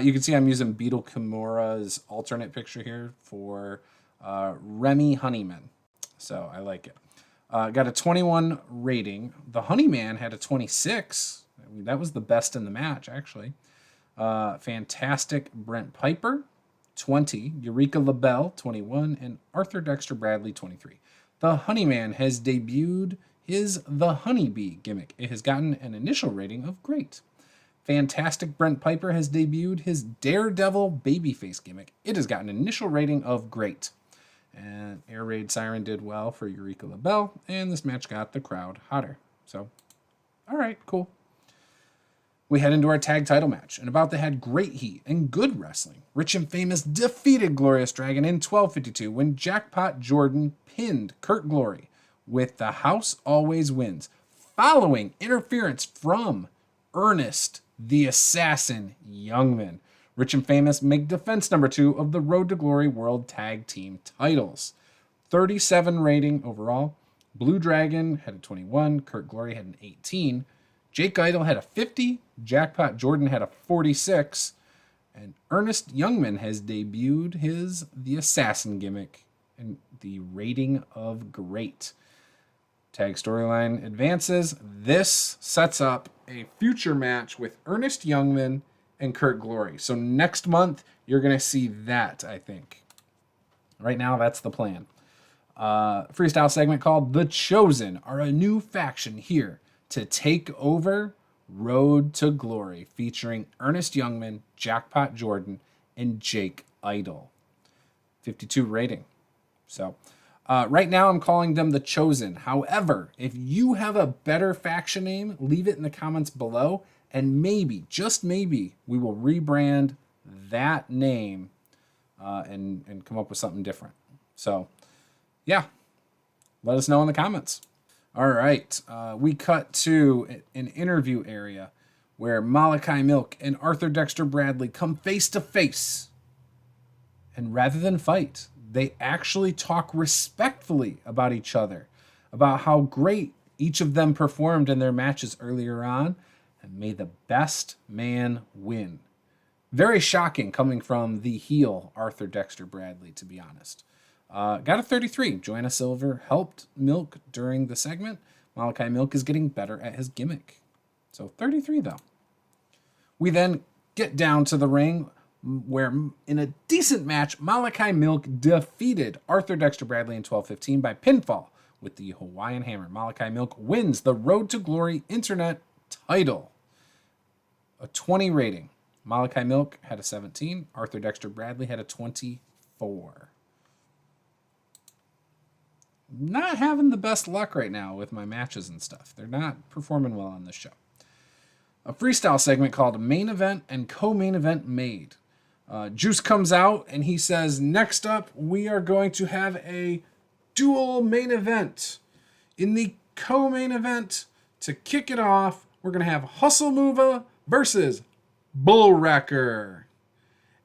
You can see I'm using Beetle Kimura's alternate picture here for Remy Honeyman. So I like it. Got a 21 rating. The Honeyman had a 26. That was the best in the match, actually. Fantastic Brent Piper, 20. Eureka LaBelle, 21. And Arthur Dexter Bradley, 23. The Honeyman has debuted his The Honeybee gimmick. It has gotten an initial rating of great. Fantastic Brent Piper has debuted his Daredevil babyface gimmick. It has gotten an initial rating of great. And Air Raid Siren did well for Eureka LaBelle, and this match got the crowd hotter. So, all right, cool. We head into our tag title match, and about the head, great heat and good wrestling. Rich and Famous defeated Glorious Dragon in 12:52 when Jackpot Jordan pinned Kurt Glory with the house always wins, following interference from Ernest the Assassin Youngman. Rich and Famous make defense number 2 of the Road to Glory World Tag Team titles. 37 rating overall. Blue Dragon had a 21. Kurt Glory had an 18. Jake Idol had a 50. Jackpot Jordan had a 46. And Ernest Youngman has debuted his The Assassin gimmick and the rating of great. Tag storyline advances. This sets up a future match with Ernest Youngman and Kurt Glory. So next month, you're going to see that, I think. Right now, that's the plan. Freestyle segment called The Chosen are a new faction here to take over Road to Glory, featuring Ernest Youngman, Jackpot Jordan, and Jake Idol. 52 rating. So right now I'm calling them The Chosen. However, if you have a better faction name, leave it in the comments below, and maybe, just maybe, we will rebrand that name and come up with something different. So yeah, let us know in the comments. All right, we cut to an interview area where Malachi Milk and Arthur Dexter Bradley come face to face. And rather than fight, they actually talk respectfully about each other, about how great each of them performed in their matches earlier on, and may the best man win. Very shocking coming from the heel Arthur Dexter Bradley, to be honest. Got a 33. Joanna Silver helped Milk during the segment. Malachi Milk is getting better at his gimmick. So 33 though. We then get down to the ring where in a decent match, Malachi Milk defeated Arthur Dexter Bradley in 12-15 by pinfall with the Hawaiian Hammer. Malachi Milk wins the Road to Glory Internet title. A 20 rating. Malachi Milk had a 17. Arthur Dexter Bradley had a 24. Not having the best luck right now with my matches and stuff. They're not performing well on this show. A freestyle segment called Main Event and Co-Main Event Made. Juice comes out and he says, next up, we are going to have a dual main event. In the co-main event, to kick it off, we're going to have Hustle Mova versus Bull Wrecker.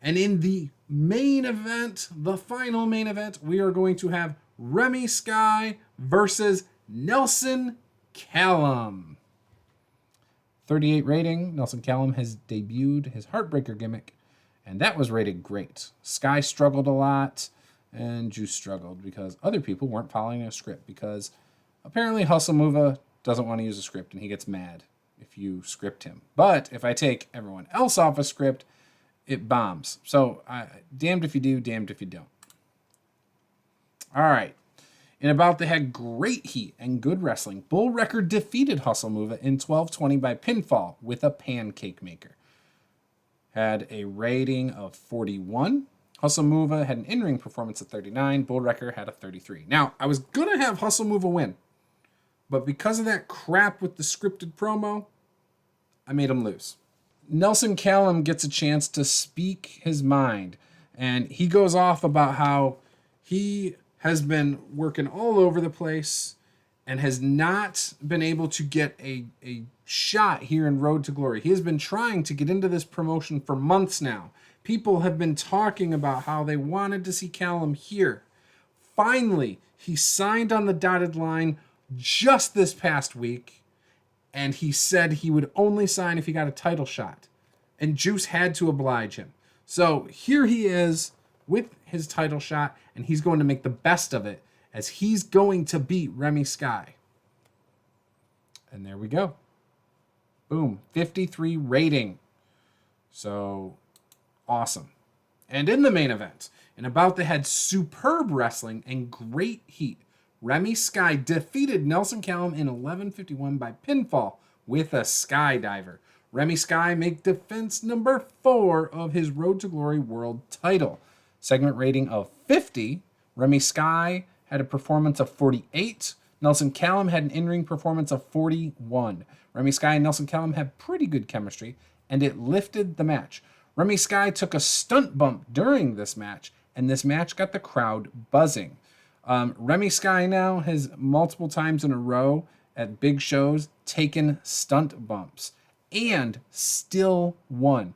And in the main event, the final main event, we are going to have Remy Sky versus Nelson Callum. 38 rating. Nelson Callum has debuted his Heartbreaker gimmick, and that was rated great. Sky struggled a lot, and Juice struggled because other people weren't following a script, because apparently Hustle Mova doesn't want to use a script, and he gets mad if you script him. But if I take everyone else off a script, it bombs. So damned if you do, damned if you don't. All right. In About that had great heat and good wrestling, Bull Wrecker defeated Hustle Mova in 12-20 by pinfall with a pancake maker. Had a rating of 41. Hustle Mova had an in-ring performance of 39. Bull Wrecker had a 33. Now, I was going to have Hustle Mova win, but because of that crap with the scripted promo, I made him lose. Nelson Callum gets a chance to speak his mind, and he goes off about how he has been working all over the place and has not been able to get a shot here in Road to Glory. He has been trying to get into this promotion for months now. People have been talking about how they wanted to see Callum here. Finally, he signed on the dotted line just this past week, and he said he would only sign if he got a title shot. And Juice had to oblige him. So here he is with his title shot, and he's going to make the best of it as he's going to beat Remy Sky. And there we go. Boom. 53 rating. So awesome. And in the main event, in About that had superb wrestling and great heat, Remy Sky defeated Nelson Callum in 11:51 by pinfall with a skydiver. Remy Sky make defense number 4 of his Road to Glory world title. Segment rating of 50. Remy Sky had a performance of 48. Nelson Callum had an in-ring performance of 41. Remy Sky and Nelson Callum had pretty good chemistry, and it lifted the match. Remy Sky took a stunt bump during this match, and this match got the crowd buzzing. Remy Sky now has multiple times in a row at big shows taken stunt bumps and still won.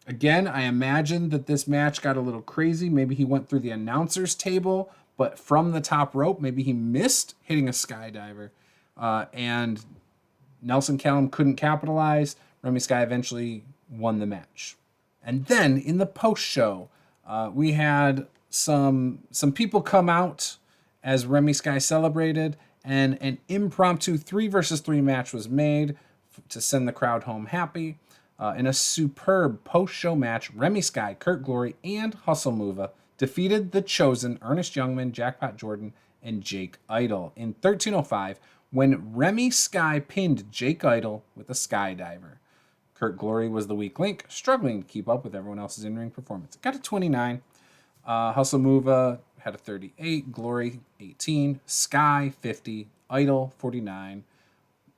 Again, I imagine that this match got a little crazy. Maybe he went through the announcer's table, but from the top rope, maybe he missed hitting a skydiver. And Nelson Callum couldn't capitalize. Remy Sky eventually won the match. And then in the post show, we had some people come out as Remy Sky celebrated, and an impromptu 3 versus 3 match was made to send the crowd home happy. In a superb post-show match, Remy Sky, Kurt Glory, and Hustle Mova defeated The Chosen, Ernest Youngman, Jackpot Jordan, and Jake Idol in 13:05 when Remy Sky pinned Jake Idol with a skydiver. Kurt Glory was the weak link, struggling to keep up with everyone else's in-ring performance. It got a 29. Hustle Mova had a 38, Glory 18, Sky 50, Idol 49,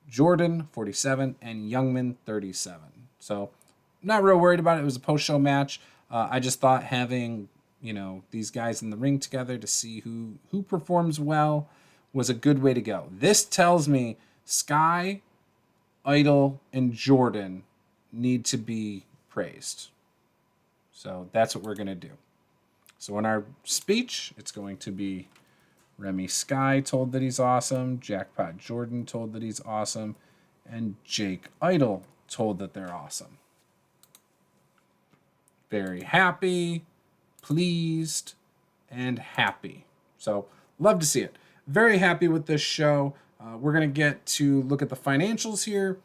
Jordan 47, and Youngman 37. So not real worried about it. It was a post-show match. I just thought having, these guys in the ring together to see who performs well was a good way to go. This tells me Sky, Idol, and Jordan need to be praised. So that's what we're going to do. So in our speech, it's going to be Remy Sky told that he's awesome, Jackpot Jordan told that he's awesome, and Jake Idol told that they're awesome. Very happy, pleased, and happy. So love to see it. Very happy with this show. We're going to get to look at the financials here,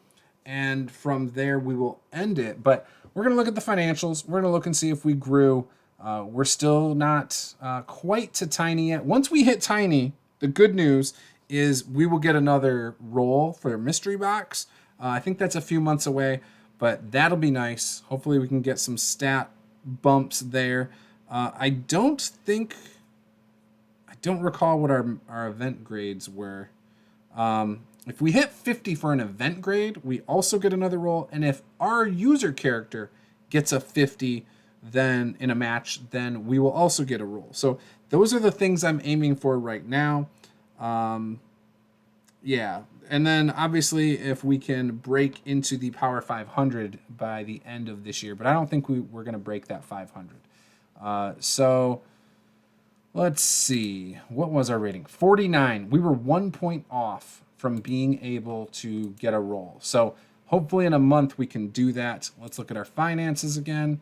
and from there we will end it. But we're going to look at the financials. We're going to look and see if we grew. We're still not quite to Tiny yet. Once we hit Tiny, the good news is we will get another roll for a mystery box. I think that's a few months away, but that'll be nice. Hopefully we can get some stat bumps there. I don't recall what our event grades were. If we hit 50 for an event grade, we also get another roll. And if our user character gets a 50 then in a match, then we will also get a roll. So those are the things I'm aiming for right now. Yeah. And then obviously if we can break into the Power 500 by the end of this year, but I don't think we're going to break that 500. So let's see. What was our rating? 49. We were 1 point off from being able to get a roll. So hopefully in a month we can do that. Let's look at our finances again.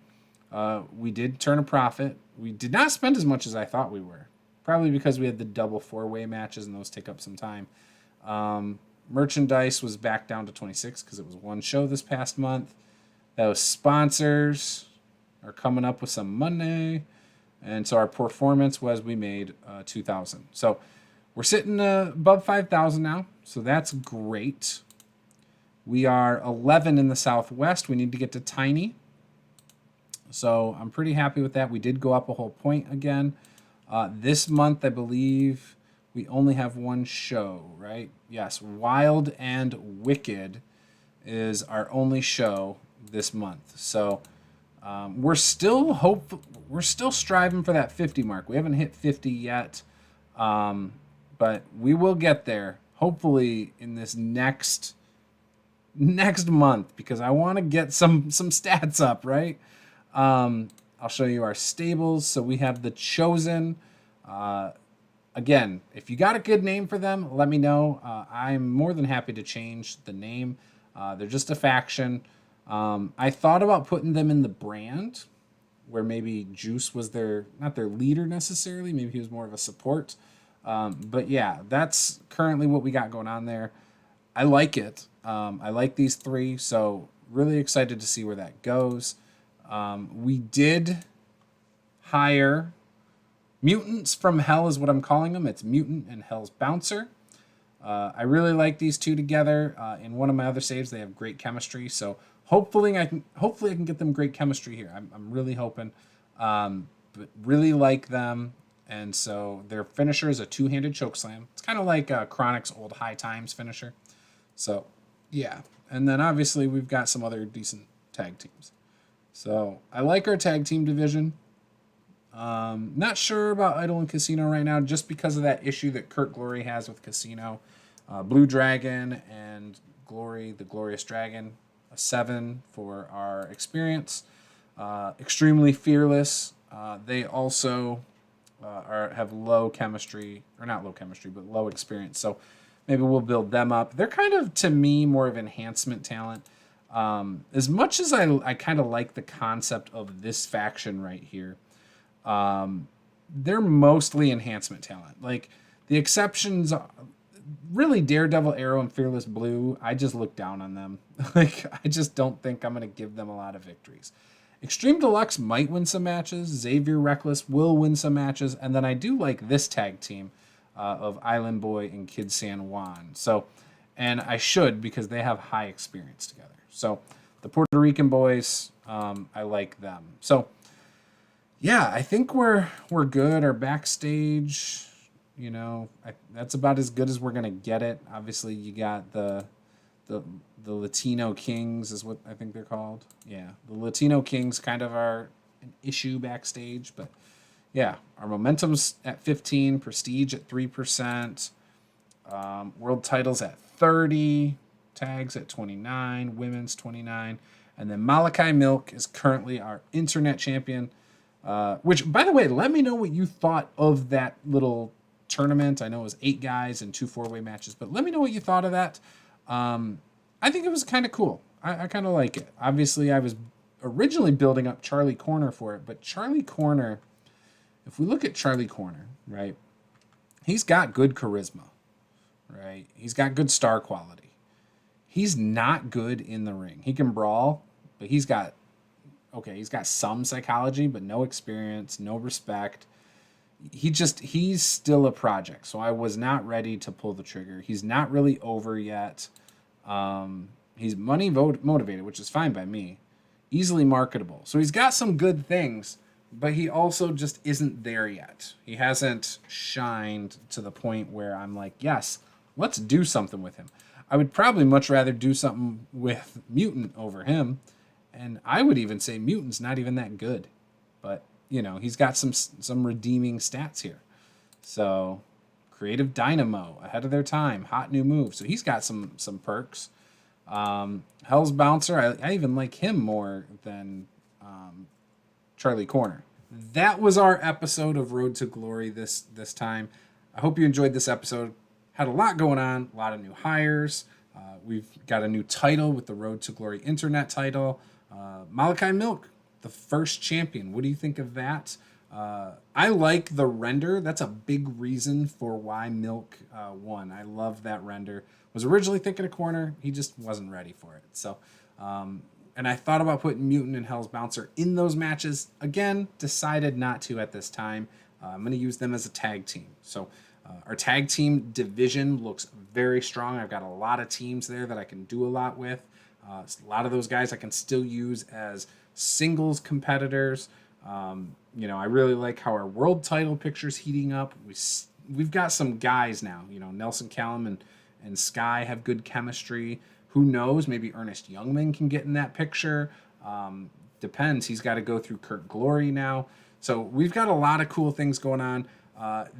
We did turn a profit. We did not spend as much as I thought we were. Probably because we had the double 4-way matches and those take up some time. Merchandise was back down to 26 because it was one show this past month. Those sponsors are coming up with some money. And so our performance was we made 2,000. So we're sitting above 5,000 now. So that's great. We are 11 in the Southwest. We need to get to Tiny. So I'm pretty happy with that. We did go up a whole point again. This month, I believe we only have one show, right? Yes, Wild and Wicked is our only show this month. So we're still striving for that 50 mark. We haven't hit 50 yet, but we will get there. Hopefully in this next month, because I want to get some stats up, right? I'll show you our stables. So we have The Chosen. Again, if you got a good name for them, let me know. I'm more than happy to change the name. They're just a faction. I thought about putting them in the brand, where maybe Juice was not their leader necessarily. Maybe he was more of a support. But yeah, that's currently what we got going on there. I like it. I like these three, so really excited to see where that goes. We did hire Mutants from Hell is what I'm calling them. It's Mutant and Hell's Bouncer. I really like these two together. In one of my other saves, they have great chemistry. So hopefully I can get them great chemistry here. I'm really hoping. But really like them. And so their finisher is a two-handed chokeslam. It's kind of like Chronic's old High Times finisher. So yeah. And then obviously we've got some other decent tag teams. So I like our tag team division. Not sure about Idol and Casino right now, just because of that issue that Kurt Glory has with Casino. Blue Dragon and Glory, the Glorious Dragon, a 7 for our experience. Extremely fearless. They also have low chemistry, or not low chemistry, but low experience. So maybe we'll build them up. They're kind of, to me, more of enhancement talent. As much as I kind of like the concept of this faction right here, they're mostly enhancement talent. Like, the exceptions are really Daredevil, Arrow, and Fearless Blue. I just look down on them. Like, I just don't think I'm going to give them a lot of victories. Extreme Deluxe might win some matches. Xavier Reckless will win some matches. And then I do like this tag team of Island Boy and Kid San Juan. So, and I should, because they have high experience together. So the Puerto Rican boys, I like them. So yeah, I think we're good. Our backstage, that's about as good as we're gonna get it. Obviously, you got the Latino Kings is what I think they're called. Yeah, the Latino Kings kind of are an issue backstage, but yeah, our momentum's at 15, prestige at 3%, world titles at 30, tags at 29, women's 29, and then Malachi Milk is currently our internet champion. Which, by the way, let me know what you thought of that little tournament. I know it was 8 guys and 2 4-way matches, but let me know what you thought of that. I think it was kind of cool. I kind of like it. Obviously, I was originally building up Charlie Corner for it, but Charlie Corner, if we look at Charlie Corner, right, he's got good charisma, right? He's got good star quality. He's not good in the ring. He can brawl, but he's got some psychology, but no experience, no respect. He's still a project. So I was not ready to pull the trigger. He's not really over yet. He's money motivated, which is fine by me. Easily marketable. So he's got some good things, but he also just isn't there yet. He hasn't shined to the point where I'm like, yes, let's do something with him. I would probably much rather do something with Mutant over him. And I would even say Mutant's not even that good. But, he's got some redeeming stats here. So, Creative Dynamo, ahead of their time, hot new move. So he's got some perks. Hell's Bouncer, I even like him more than Charlie Corner. That was our episode of Road to Glory this time. I hope you enjoyed this episode. Had a lot going on, a lot of new hires. We've got a new title with the Road to Glory Internet title. Malachi Milk, the first champion. What do you think of that? I like the render. That's a big reason for why Milk won. I love that render. Was originally thinking a corner. He just wasn't ready for it. So, and I thought about putting Mutant and Hell's Bouncer in those matches. Again, decided not to at this time. I'm going to use them as a tag team. So our tag team division looks very strong. I've got a lot of teams there that I can do a lot with. A lot of those guys I can still use as singles competitors. I really like how our world title picture's heating up. We've got some guys now. Nelson Callum and Sky have good chemistry. Who knows? Maybe Ernest Youngman can get in that picture. Depends. He's got to go through Kurt Glory now. So we've got a lot of cool things going on.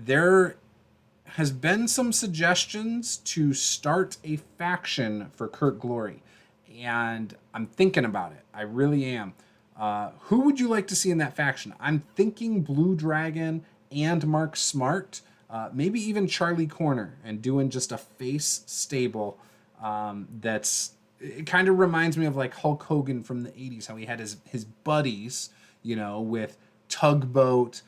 There has been some suggestions to start a faction for Kurt Glory. And I'm thinking about it. I really am. Who would you like to see in that faction? I'm thinking Blue Dragon and Mark Smart. Maybe even Charlie Corner, and doing just a face stable. It kind of reminds me of like Hulk Hogan from the 80s, how he had his buddies, with Tugboat,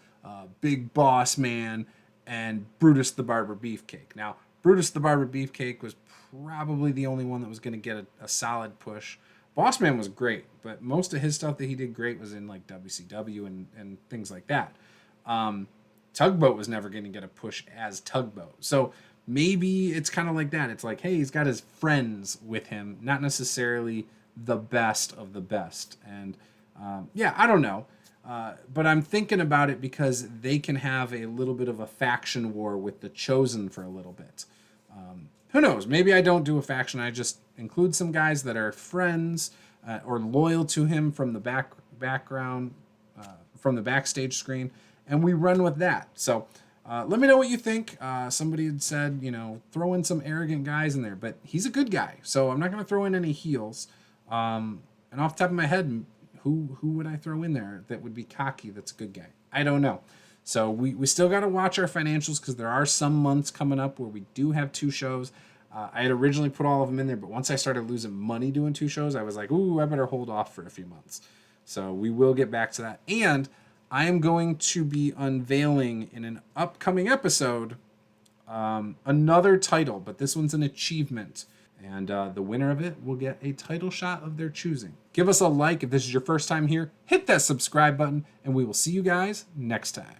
Big Boss Man, and Brutus the Barber Beefcake. Now, Brutus the Barber Beefcake was probably the only one that was going to get a solid push. Boss Man was great, but most of his stuff that he did great was in like WCW and things like that. Tugboat was never going to get a push as Tugboat. So maybe it's kind of like that. It's like, hey, he's got his friends with him, not necessarily the best of the best. And I don't know. But I'm thinking about it because they can have a little bit of a faction war with the Chosen for a little bit. Who knows? Maybe I don't do a faction. I just include some guys that are friends or loyal to him from the background, from the backstage screen, and we run with that. So let me know what you think. Somebody had said, throw in some arrogant guys in there, but he's a good guy, so I'm not going to throw in any heels. And off the top of my head, who would I throw in there that would be cocky that's a good guy? I don't know. So we still got to watch our financials because there are some months coming up where we do have 2 shows. I had originally put all of them in there, but once I started losing money doing 2 shows, I was like, ooh, I better hold off for a few months. So we will get back to that. And I am going to be unveiling in an upcoming episode another title, but this one's an achievement. And the winner of it will get a title shot of their choosing. Give us a like if this is your first time here. Hit that subscribe button, and we will see you guys next time.